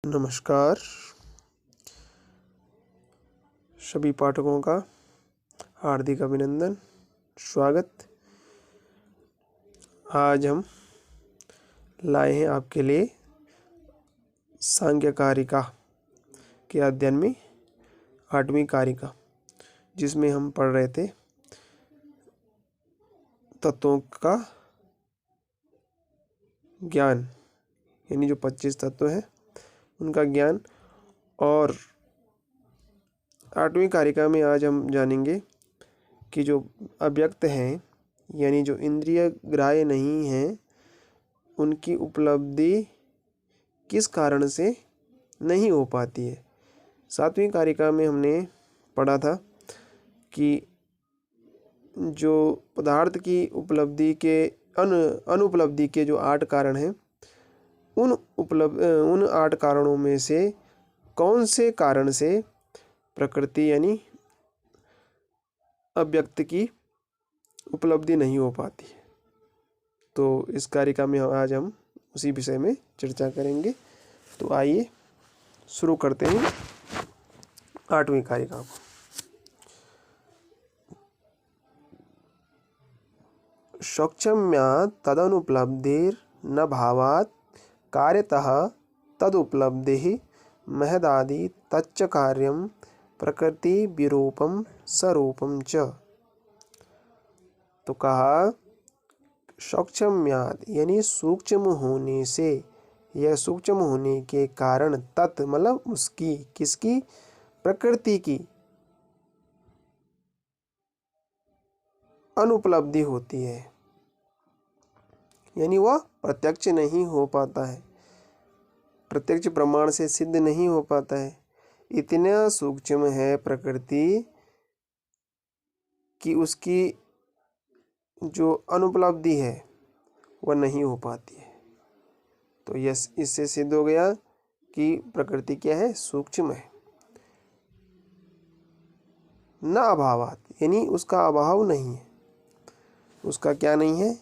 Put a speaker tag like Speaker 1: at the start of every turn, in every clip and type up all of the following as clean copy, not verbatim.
Speaker 1: नमस्कार सभी पाठकों का हार्दिक अभिनंदन, स्वागत। आज हम लाए हैं आपके लिए सांख्य कारिका के अध्ययन में 8वीं कारिका, जिसमें हम पढ़ रहे थे तत्वों का ज्ञान, यानी जो 25 तत्व हैं उनका ज्ञान। और 8वीं कारिका में आज हम जानेंगे कि जो अव्यक्त हैं, यानी जो इंद्रिय ग्राह्य नहीं हैं, उनकी उपलब्धि किस कारण से नहीं हो पाती है। 7वीं कारिका में हमने पढ़ा था कि जो पदार्थ की उपलब्धि के अनुपलब्धि के जो 8 कारण हैं, उन 8 कारणों में से कौन से कारण से प्रकृति यानी अव्यक्त की उपलब्धि नहीं हो पाती है। तो इस कारिका में आज हम उसी विषय में चर्चा करेंगे। तो आइए शुरू करते हैं 8वीं कारिका को। सौक्ष्म्यात् तदनुपलब्धिर न भावात् कार्यतः तदुपलब्धिः महदादि तच्च कार्यं प्रकृति विरूपम स्वरूपम च। तो कहा सौक्ष्म्यात् यानी सूक्ष्म होने से, यह सूक्ष्म होने के कारण तत् मतलब उसकी, किसकी, प्रकृति की अनुपलब्धि होती है, यानी वह प्रत्यक्ष नहीं हो पाता है, प्रत्यक्ष प्रमाण से सिद्ध नहीं हो पाता है। इतना सूक्ष्म है प्रकृति कि उसकी जो अनुपलब्धि है वह नहीं हो पाती है। तो यस, इससे सिद्ध हो गया कि प्रकृति क्या है, सूक्ष्म है। न अभावात यानी उसका अभाव नहीं है, उसका क्या नहीं है,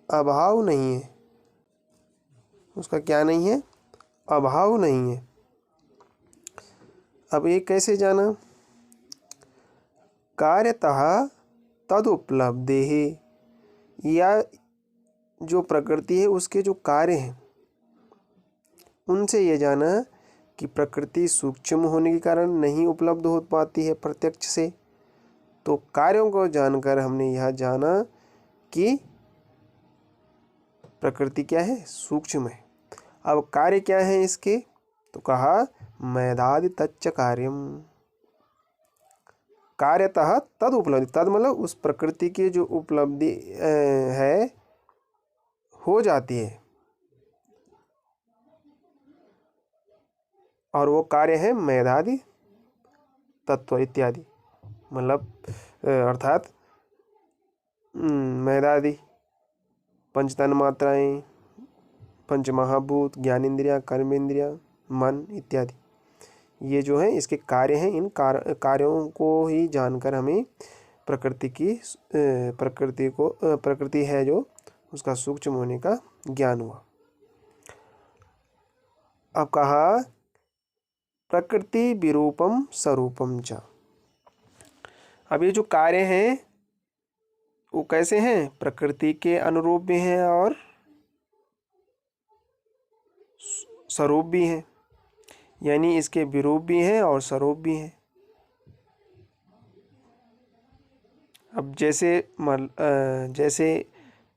Speaker 1: अभाव नहीं है, उसका क्या नहीं है, अभाव नहीं है। अब ये कैसे जाना, कार्यतः तदुपलब्धि, या जो प्रकृति है उसके जो कार्य हैं उनसे ये जाना कि प्रकृति सूक्ष्म होने के कारण नहीं उपलब्ध हो पाती है प्रत्यक्ष से। तो कार्यों को जानकर हमने यह जाना कि प्रकृति क्या है, सूक्ष्म है। अब कार्य क्या है इसके, तो कहा मैदादि तच्च कार्यम, कार्यतः तद उपलब्धि, तद मतलब उस प्रकृति की जो उपलब्धि है हो जाती है, और वो कार्य है मैदादि तत्व इत्यादि, मतलब अर्थात मैदादि पंचतन मात्राएं, पंच महाभूत, ज्ञानेंद्रियां, कर्मेंद्रियां, मन इत्यादि, ये जो है इसके कार्य हैं। इन कार्यों को ही जानकर हमें प्रकृति है जो उसका सूक्ष्म होने का ज्ञान हुआ। अब कहा प्रकृति विरूपम स्वरूपम च। अब ये जो कार्य हैं वो कैसे हैं, प्रकृति के अनुरूप भी हैं और स्वरूप भी हैं, यानी इसके विरूप भी हैं और स्वरूप भी हैं। अब जैसे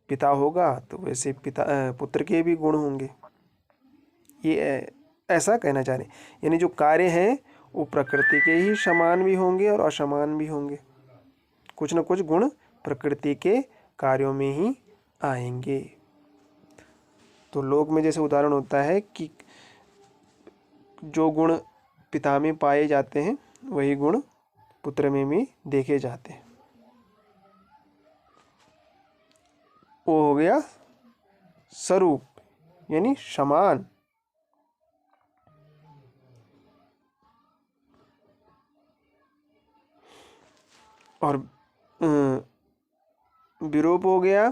Speaker 1: पिता होगा तो वैसे पुत्र के भी गुण होंगे, ये ऐसा कहना चाह रहे हैं। यानी जो कार्य हैं वो प्रकृति के ही समान भी होंगे और असमान भी होंगे, कुछ न कुछ गुण प्रकृति के कार्यों में ही आएंगे। तो लोक में जैसे उदाहरण होता है कि जो गुण पिता में पाए जाते हैं वही गुण पुत्र में भी देखे जाते हैं। वो हो गया स्वरूप, यानी समान। और विरूप हो गया,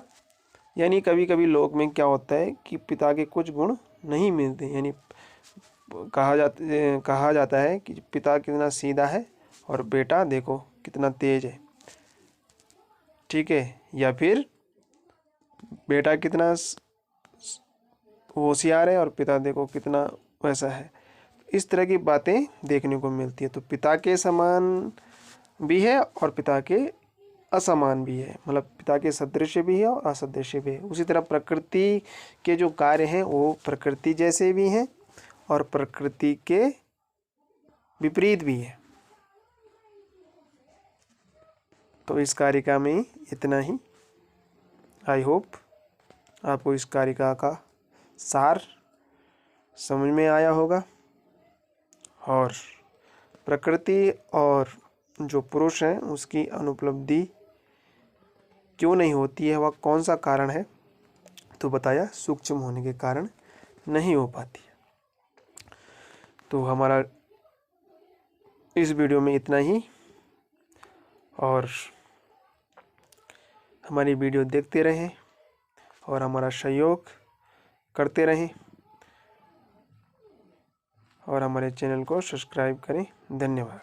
Speaker 1: यानी कभी कभी लोक में क्या होता है कि पिता के कुछ गुण नहीं मिलते, यानी कहा जाता है कि पिता कितना सीधा है और बेटा देखो कितना तेज है, ठीक है, या फिर बेटा कितना होशियार है और पिता देखो कितना वैसा है। इस तरह की बातें देखने को मिलती है। तो पिता के समान भी है और पिता के असमान भी है, मतलब पिता के सदृश भी है और असदृश भी है। उसी तरह प्रकृति के जो कार्य हैं वो प्रकृति जैसे भी हैं और प्रकृति के विपरीत भी है। तो इस कारिका में इतना ही। आई होप आपको इस कारिका का सार समझ में आया होगा और प्रकृति और जो पुरुष हैं उसकी अनुपलब्धि क्यों नहीं होती है, वह कौन सा कारण है, तो बताया सूक्ष्म होने के कारण नहीं हो पाती है। तो हमारा इस वीडियो में इतना ही, और हमारी वीडियो देखते रहें और हमारा सहयोग करते रहें और हमारे चैनल को सब्सक्राइब करें। धन्यवाद।